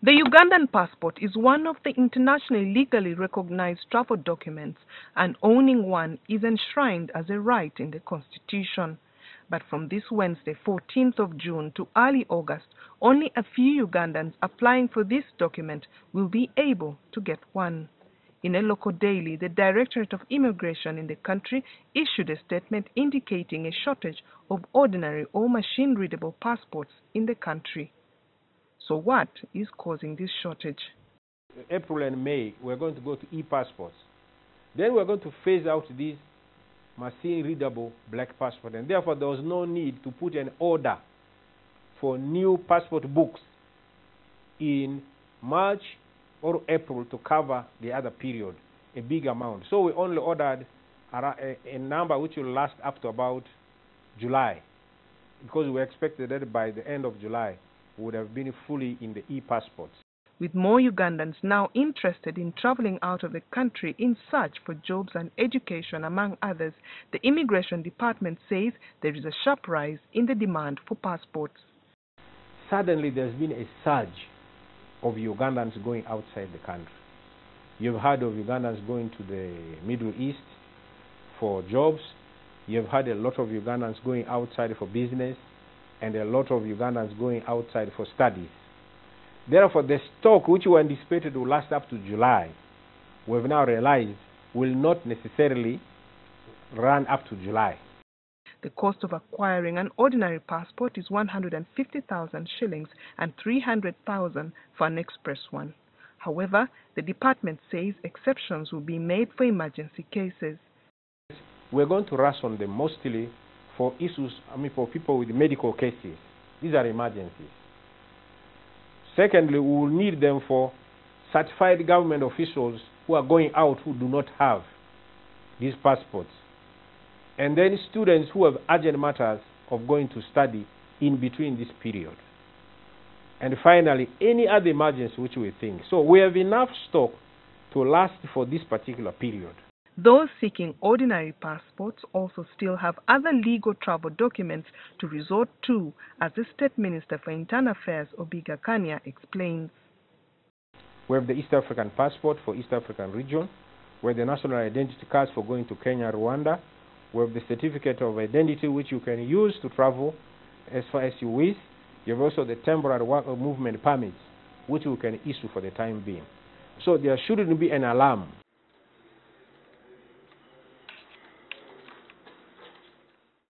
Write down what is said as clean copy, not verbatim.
The Ugandan passport is one of the internationally legally recognized travel documents, and owning one is enshrined as a right in the Constitution. But from this Wednesday, 14th of June to early August, only a few Ugandans applying for this document will be able to get one. In a local daily, the Directorate of Immigration in the country issued a statement indicating a shortage of ordinary or machine-readable passports in the country. So what is causing this shortage? April and May, we're going to go to e-passports. Then we're going to phase out these machine-readable black passports, and therefore there was no need to put an order for new passport books in March or April to cover the other period, a big amount. So we only ordered a number which will last up to about July, because we expected that by the end of July would have been fully in the e-passports. With more Ugandans now interested in traveling out of the country in search for jobs and education, among others, the Immigration Department says there is a sharp rise in the demand for passports. Suddenly there's been a surge of Ugandans going outside the country. You've heard of Ugandans going to the Middle East for jobs. You've heard a lot of Ugandans going outside for business, and a lot of Ugandans going outside for studies. Therefore, the stock which we anticipated will last up to July, we've now realized will not necessarily run up to July. The cost of acquiring an ordinary passport is 150,000 shillings and 300,000 for an express one. However, the department says exceptions will be made for emergency cases. We're going to rush on them mostly for issues, for people with medical cases. These are emergencies. Secondly, we will need them for certified government officials who are going out who do not have these passports. And then students who have urgent matters of going to study in between this period. And finally, any other emergency which we think. So we have enough stock to last for this particular period. Those seeking ordinary passports also still have other legal travel documents to resort to, as the State Minister for Internal Affairs Obiga Kania explains. We have the East African passport for East African region. We have the national identity cards for going to Kenya, Rwanda. We have the certificate of identity which you can use to travel as far as you wish. You have also the temporary work or movement permits which we can issue for the time being. So there shouldn't be an alarm.